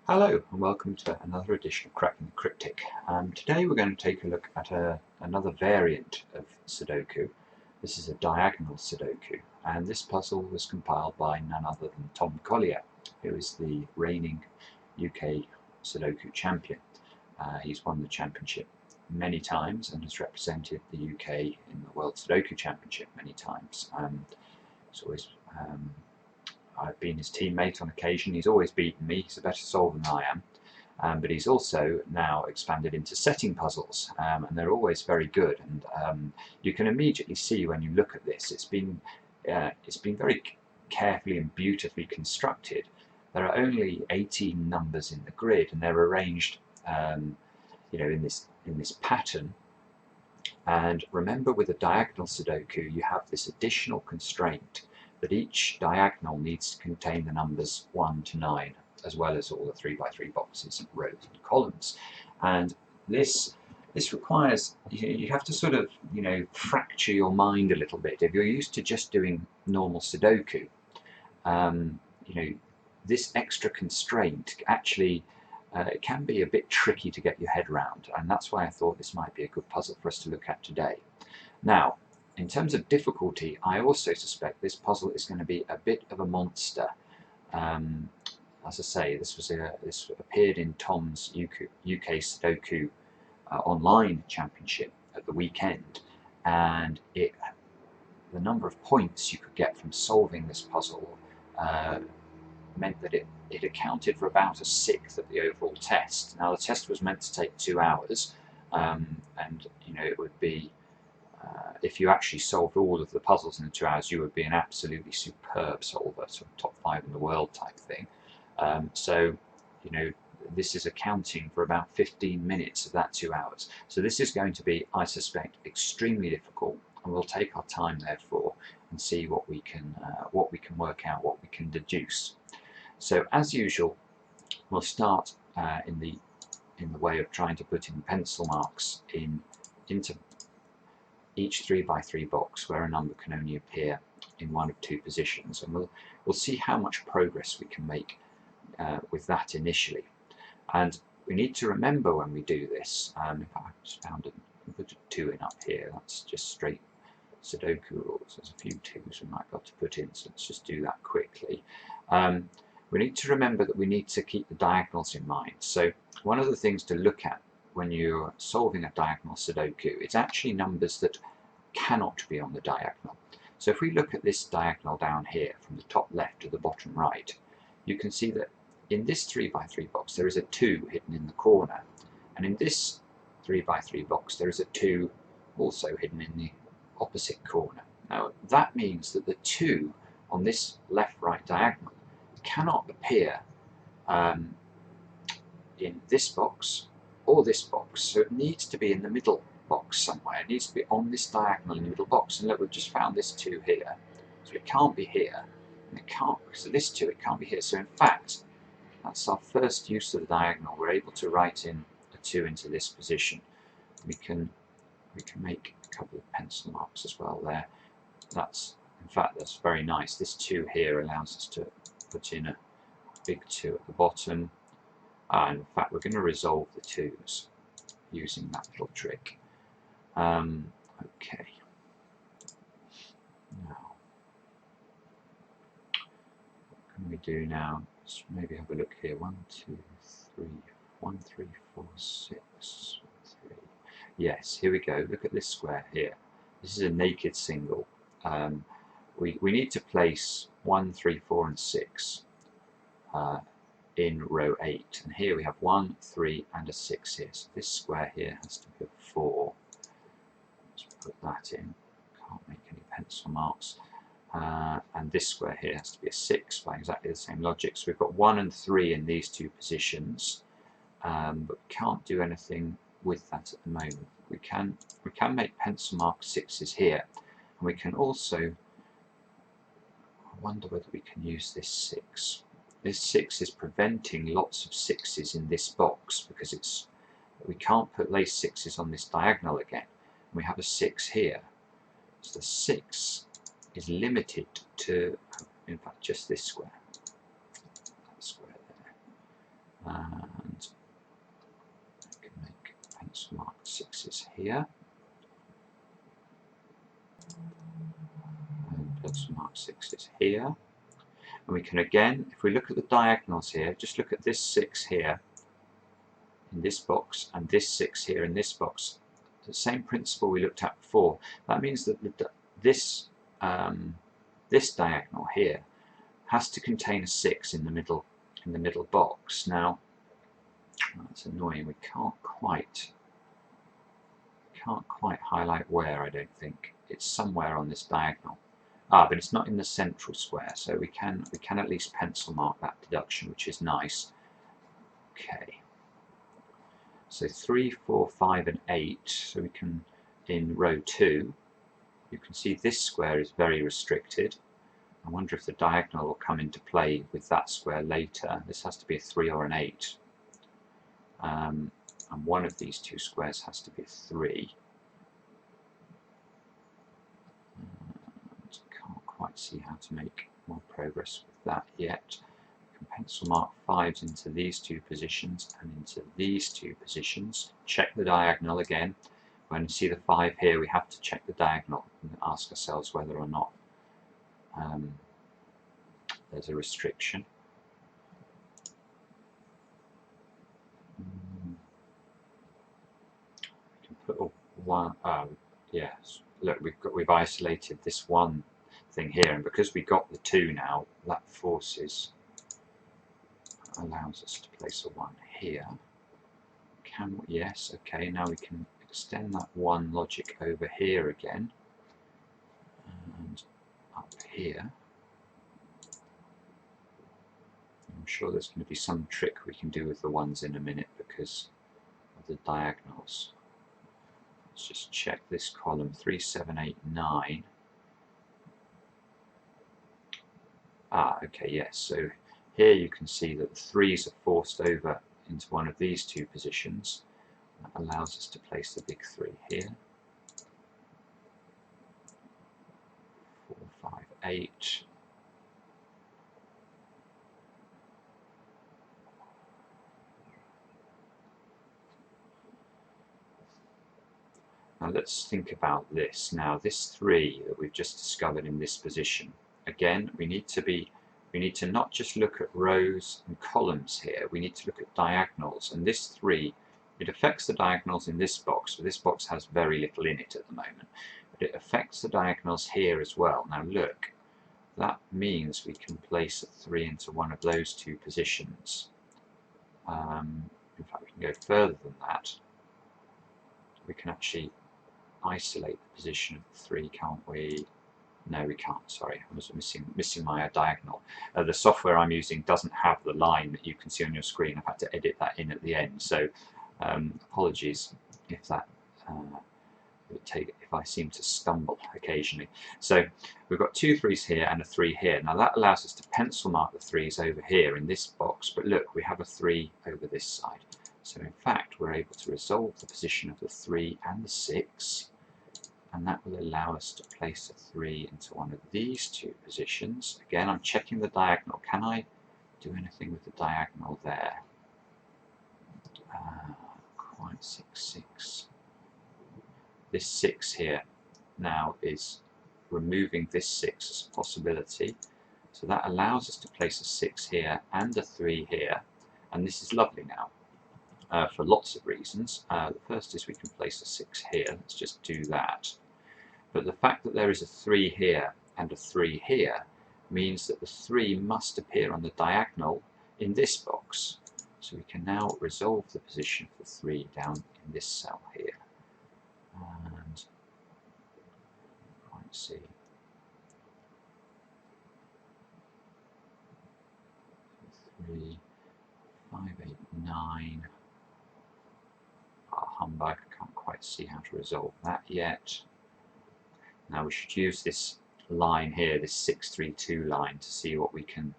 Hello and welcome to another edition of Cracking the Cryptic. Today we're going to take a look at another variant of Sudoku. This is a diagonal Sudoku, and this puzzle was compiled by none other than Tom Collier, who is the reigning UK Sudoku champion. He's won the championship many times and has represented the UK in the World Sudoku Championship many times. He's always I've been his teammate on occasion. He's always beaten me. He's a better solver than I am. But he's also now expanded into setting puzzles, and they're always very good. And you can immediately see when you look at this, it's been very carefully and beautifully constructed. There are only 18 numbers in the grid, and they're arranged, in this pattern. And remember, with a diagonal Sudoku, you have this additional constraint that each diagonal needs to contain the numbers 1 to 9, as well as all the 3x3 boxes and rows and columns. And this requires, you have to sort of, fracture your mind a little bit. If you're used to just doing normal Sudoku, this extra constraint actually it can be a bit tricky to get your head around, and that's why I thought this might be a good puzzle for us to look at today. Now, in terms of difficulty, I also suspect this puzzle is going to be a bit of a monster. As I say, this appeared in Tom's UK Sudoku online championship at the weekend, and the number of points you could get from solving this puzzle meant that it accounted for about a sixth of the overall test. Now, the test was meant to take 2 hours, and it would be if you actually solved all of the puzzles in the 2 hours, you would be an absolutely superb solver, sort of top 5 in the world type thing. This is accounting for about 15 minutes of that 2 hours. So this is going to be, I suspect, extremely difficult, and we'll take our time therefore and see what we can work out, what we can deduce. So as usual, we'll start in the way of trying to put in pencil marks into each 3x3 box where a number can only appear in one of two positions, and we'll see how much progress we can make with that initially. And we need to remember when we do this, if I just found put a 2 in up here, that's just straight Sudoku rules. There's a few 2s we might be able to put in, so let's just do that quickly. We need to remember that we need to keep the diagonals in mind. So one of the things to look at when you're solving a diagonal Sudoku, it's actually numbers that cannot be on the diagonal. So if we look at this diagonal down here from the top left to the bottom right, you can see that in this 3x3 box there is a 2 hidden in the corner, and in this 3x3 box there is a 2 also hidden in the opposite corner. Now that means that the 2 on this left-right diagonal cannot appear in this box or this box, so it needs to be in the middle box somewhere. It needs to be on this diagonal in the middle box. And look, we've just found this 2 here, so it can't be here, and it can't, because of this 2 it can't be here. So in fact, that's our first use of the diagonal. We're able to write in a 2 into this position. We can make a couple of pencil marks as well there. In fact, that's very nice. This 2 here allows us to put in a big 2 at the bottom. And in fact, we're going to resolve the 2's using that little trick. Okay. Now, what can we do now? Let's maybe have a look here. 1, 2, 3, 1, 3, 4, 6, 3. Yes, here we go. Look at this square here. This is a naked single. We need to place 1, 3, 4, and 6 in row 8, and here we have 1, 3, and a 6 here. So this square here has to be a 4. Let's put that in. Can't make any pencil marks. And this square here has to be a 6 by exactly the same logic. So we've got 1 and 3 in these two positions, but we can't do anything with that at the moment. We can make pencil mark 6s here, and we can also, I wonder whether we can use this 6. This 6 is preventing lots of 6s in this box because we can't place 6s on this diagonal again. And we have a 6 here. So the 6 is limited to, in fact, just this square. That square there. and we can make pencil mark 6s here, and pencil mark 6s here. And we can again, if we look at the diagonals here, just look at this 6 here in this box and this 6 here in this box. The same principle we looked at before. That means that this diagonal here has to contain a 6 in the middle box. Now that's annoying. We can't quite highlight where. I don't think it's somewhere on this diagonal. But it's not in the central square, so we can at least pencil mark that deduction, which is nice. Okay. So 3, 4, 5 and 8, so we can, in row 2, you can see this square is very restricted. I wonder if the diagonal will come into play with that square later. This has to be a 3 or an 8. And one of these two squares has to be a 3. Can't quite see how to make more progress with that yet. Pencil mark 5s into these two positions and into these two positions. Check the diagonal again. When you see the 5 here, we have to check the diagonal and ask ourselves whether or not there's a restriction. We can put a 1. Yes. Look, we've isolated this one thing here, and because we got the 2 now, that allows us to place a 1 here. Yes, okay, now we can extend that 1 logic over here again and up here. I'm sure there's going to be some trick we can do with the 1s in a minute because of the diagonals. Let's just check this column, 3, 7, 8, 9. Okay, yes, so here you can see that the 3s are forced over into one of these two positions. That allows us to place the big 3 here. 4, 5, 8. Now let's think about this. Now this 3 that we've just discovered in this position, again we need to not just look at rows and columns here, we need to look at diagonals. And this 3, it affects the diagonals in this box, but this box has very little in it at the moment. But it affects the diagonals here as well. Now look, that means we can place a 3 into one of those two positions. In fact, we can go further than that. We can actually isolate the position of the 3, can't we? No, we can't, sorry, I was missing my diagonal. The software I'm using doesn't have the line that you can see on your screen. I've had to edit that in at the end, so apologies if that if I seem to stumble occasionally. So we've got 2 3s here and a 3 here. Now that allows us to pencil mark the 3s over here in this box, but look, we have a 3 over this side. So in fact, we're able to resolve the position of the 3 and the 6, and that will allow us to place a 3 into one of these two positions. Again, I'm checking the diagonal. Can I do anything with the diagonal there? Quite 6, 6. This 6 here now is removing this 6 as a possibility. So that allows us to place a 6 here and a 3 here. And this is lovely now for lots of reasons. The first is we can place a 6 here. Let's just do that. But the fact that there is a 3 here and a 3 here means that the 3 must appear on the diagonal in this box. So we can now resolve the position of the 3 down in this cell here. And let's see. 3, 5, 8, 9. Humbug, I can't quite see how to resolve that yet. Now we should use this line here, this 632 line, to see what we can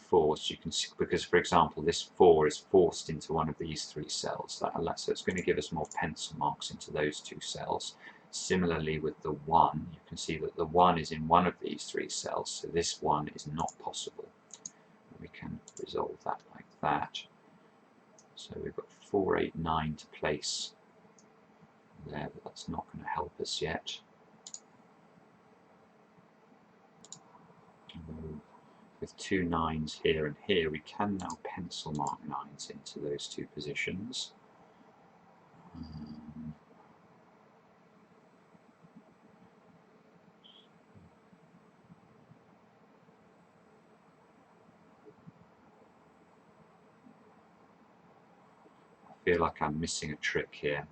force. You can see, because for example this 4 is forced into one of these 3 cells. So it's going to give us more pencil marks into those 2 cells. Similarly with the 1, you can see that the 1 is in one of these 3 cells, so this 1 is not possible. we can resolve that like that. So we've got 4, 8, 9 to place there, but that's not going to help us yet. With 2 9s here and here, we can now pencil mark 9s into those 2 positions. I feel like I'm missing a trick here.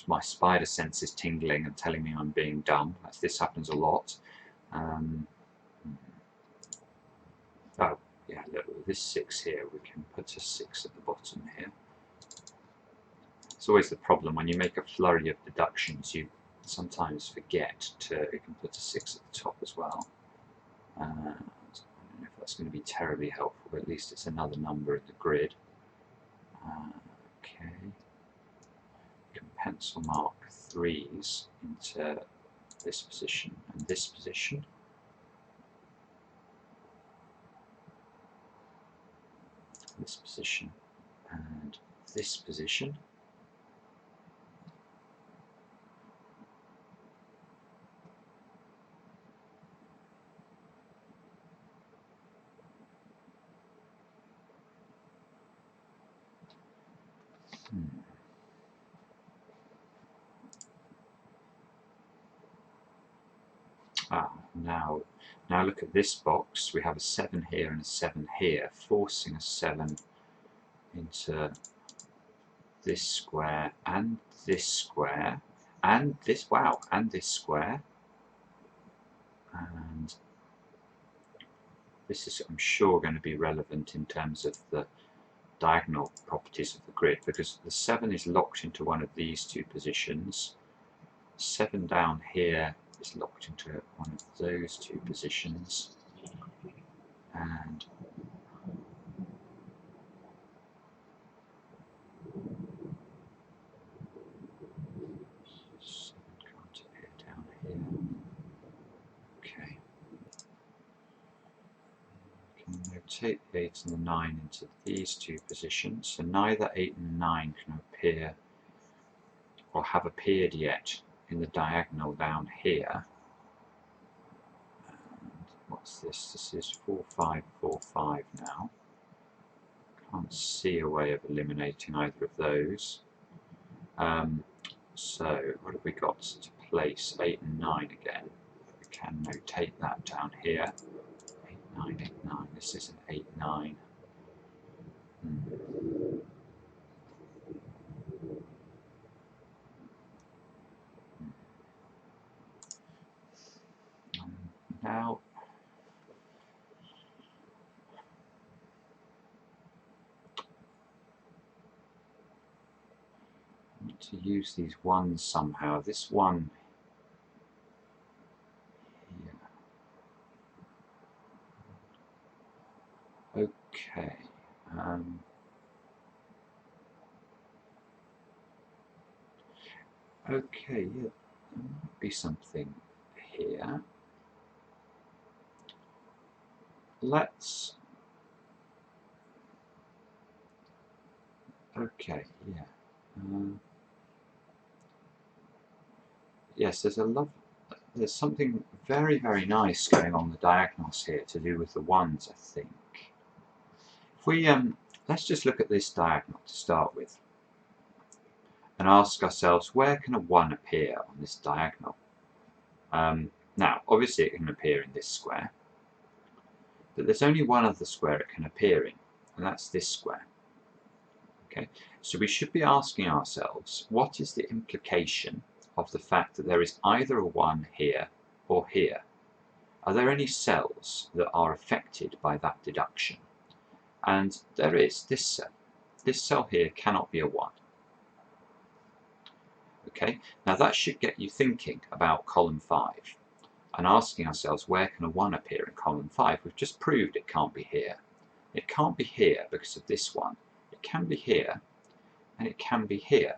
My spider sense is tingling and telling me I'm being dumb. This happens a lot. Oh, yeah, look, with this 6 here, we can put a 6 at the bottom here. It's always the problem when you make a flurry of deductions, you sometimes forget you can put a 6 at the top as well. I don't know if that's going to be terribly helpful, but at least it's another number in the grid. Okay. You can pencil mark 3s into this position and this position. This position and this position. Now look at this box. We have a 7 here and a 7 here, forcing a 7 into this square and this square and this, wow, and this square. And this is, I'm sure, going to be relevant in terms of the diagonal properties of the grid, because the 7 is locked into one of these 2 positions. 7 down here is locked into one of those 2 positions, and can't appear down here. Okay. We can rotate the 8 and the 9 into these 2 positions, so neither 8 and 9 can appear or have appeared yet in the diagonal down here. And what's this? This is 4, 5, 4, 5 now. Can't see a way of eliminating either of those. So what have we got to place? 8 and 9 again. We can notate that down here. 8, 9, 8, 9. This is an 8, 9. Now I want to use these ones somehow. This one here. Okay. Okay, yeah, there might be something here. Let's... Okay, yeah. Yes, there's something very, very nice going on the diagonals here to do with the ones, I think. If we, let's just look at this diagonal to start with and ask ourselves, where can a 1 appear on this diagonal? Now, obviously it can appear in this square, but there's only one other square it can appear in, and that's this square. Okay, so we should be asking ourselves, what is the implication of the fact that there is either a 1 here or here? Are there any cells that are affected by that deduction? And there is this cell. This cell here cannot be a 1. Okay, now that should get you thinking about column 5 and asking ourselves, where can a 1 appear in column 5? We've just proved it can't be here. It can't be here because of this one. It can be here, and it can be here.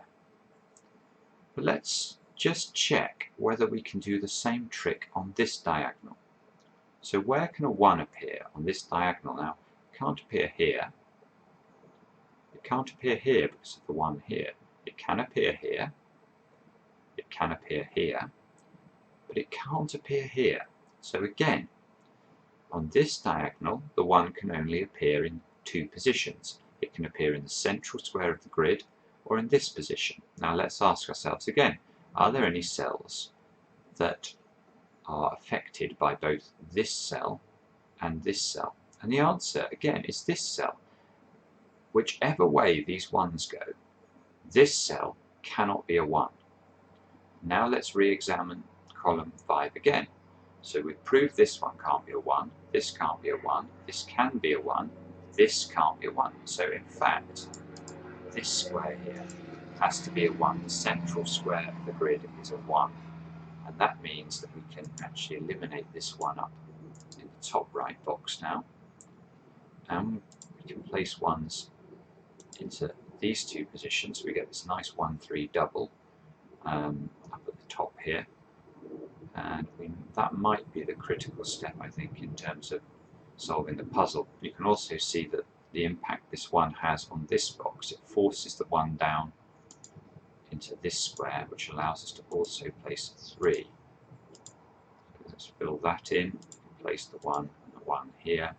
But let's just check whether we can do the same trick on this diagonal. So where can a 1 appear on this diagonal now? can't appear here. It can't appear here because of the 1 here. It can appear here. It can appear here. But it can't appear here. So again, on this diagonal, the 1 can only appear in 2 positions. It can appear in the central square of the grid or in this position. Now let's ask ourselves again, are there any cells that are affected by both this cell and this cell? And the answer, again, is this cell. Whichever way these 1s go, this cell cannot be a 1. Now let's re-examine column 5 again. So we've proved this one can't be a 1, this can't be a 1, this can be a 1, this can't be a 1. So in fact, this square here has to be a 1. The central square of the grid is a 1. And that means that we can actually eliminate this 1 up in the top right box now. And we can place 1s into these 2 positions. We get this nice 1-3 double up at the top here. And that might be the critical step, I think, in terms of solving the puzzle. You can also see that the impact this 1 has on this box. It forces the 1 down into this square, which allows us to also place a 3. Let's fill that in, place the 1 and the 1 here.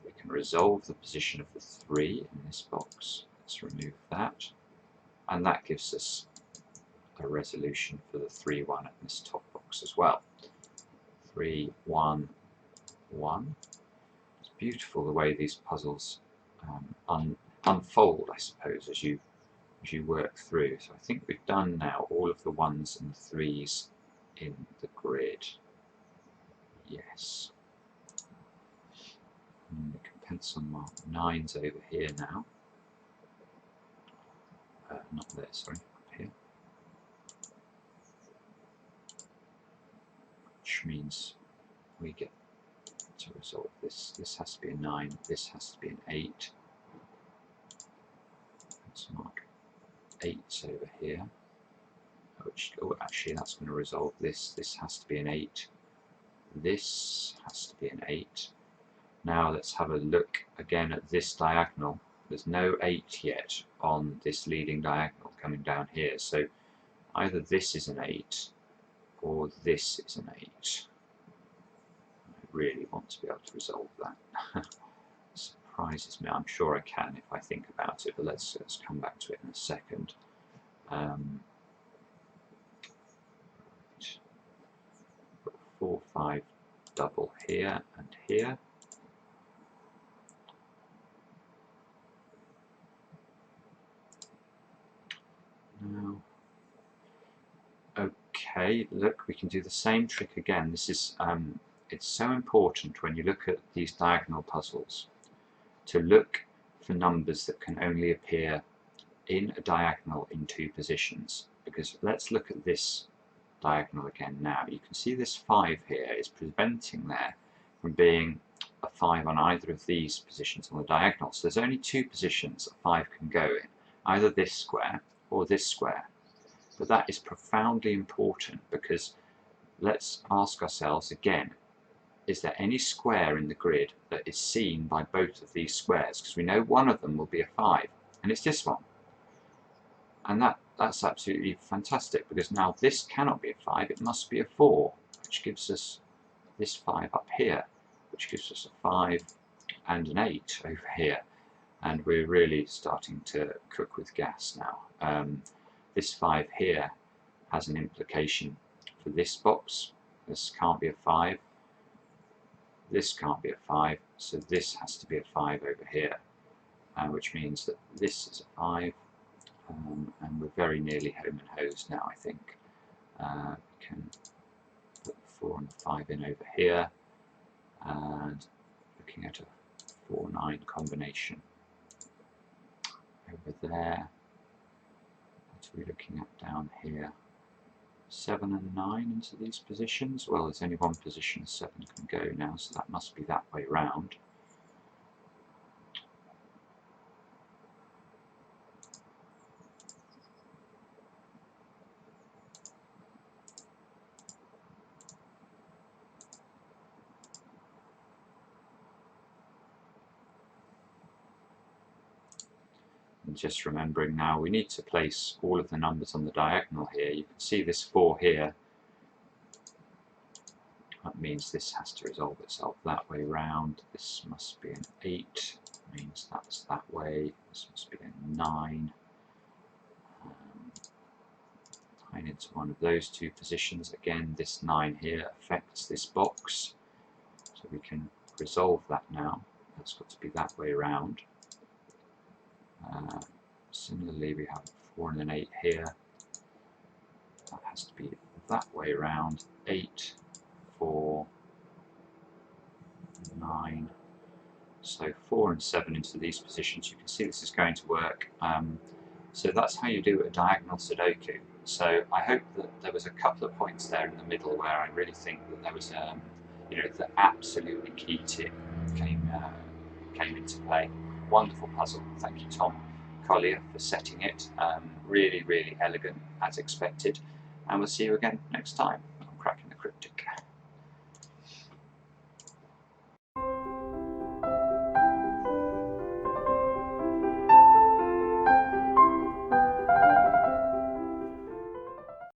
We can resolve the position of the 3 in this box. Let's remove that. And that gives us a resolution for the 3-1 in this top box as well. 3, 1, 1. It's beautiful the way these puzzles unfold, I suppose, as you work through. So I think we've done now all of the 1s and 3s in the grid. Yes. And we can pencil mark 9s over here now. Not there, sorry, up here. Which means we get to resolve this. This has to be a 9, this has to be an 8. Let's mark 8s over here. Which, oh, actually that's going to resolve this. This has to be an 8. This has to be an 8. Now let's have a look again at this diagonal. There's no 8 yet on this leading diagonal coming down here. So either this is an 8 or this is an 8. I really want to be able to resolve that. Surprises me. I'm sure I can if I think about it, but let's come back to it in a second. 4, 5 double here and here. Now, okay, look, we can do the same trick again. This is it's so important when you look at these diagonal puzzles to look for numbers that can only appear in a diagonal in 2 positions. Because let's look at this diagonal again now. You can see this 5 here is preventing there from being a 5 on either of these positions on the diagonal. So there's only 2 positions a 5 can go in, either this square or this square. But that is profoundly important because let's ask ourselves again, is there any square in the grid that is seen by both of these squares? Because we know one of them will be a 5, and it's this one. And that's absolutely fantastic, because now this cannot be a 5, it must be a 4, which gives us this 5 up here, which gives us a 5 and an 8 over here. And we're really starting to cook with gas now. This 5 here has an implication for this box. This can't be a 5. This can't be a 5, so this has to be a 5 over here, which means that this is a 5. And we're very nearly home and hosed now, I think. We can put the 4 and the 5 in over here, and looking at a 4-9 combination over there. What are we looking at down here? 7 and 9 into these positions. Well, there's only one position 7 can go now, so that must be that way round. just remembering now, we need to place all of the numbers on the diagonal here. You can see this 4 here. That means this has to resolve itself that way round. This must be an 8, means that's that way. This must be a 9. Tying into one of those two positions. Again, this 9 here affects this box, so we can resolve that now. That's got to be that way round. Similarly, we have a 4 and an 8 here. That has to be that way round. 8, 4, 9. So 4 and 7 into these positions. You can see this is going to work. So that's how you do a diagonal Sudoku. So I hope that there was a couple of points there in the middle where I really think that there was, the absolutely key tip came into play. Wonderful puzzle. Thank you, Tom Collier, for setting it. Really, really elegant as expected. And we'll see you again next time on Cracking the Cryptic.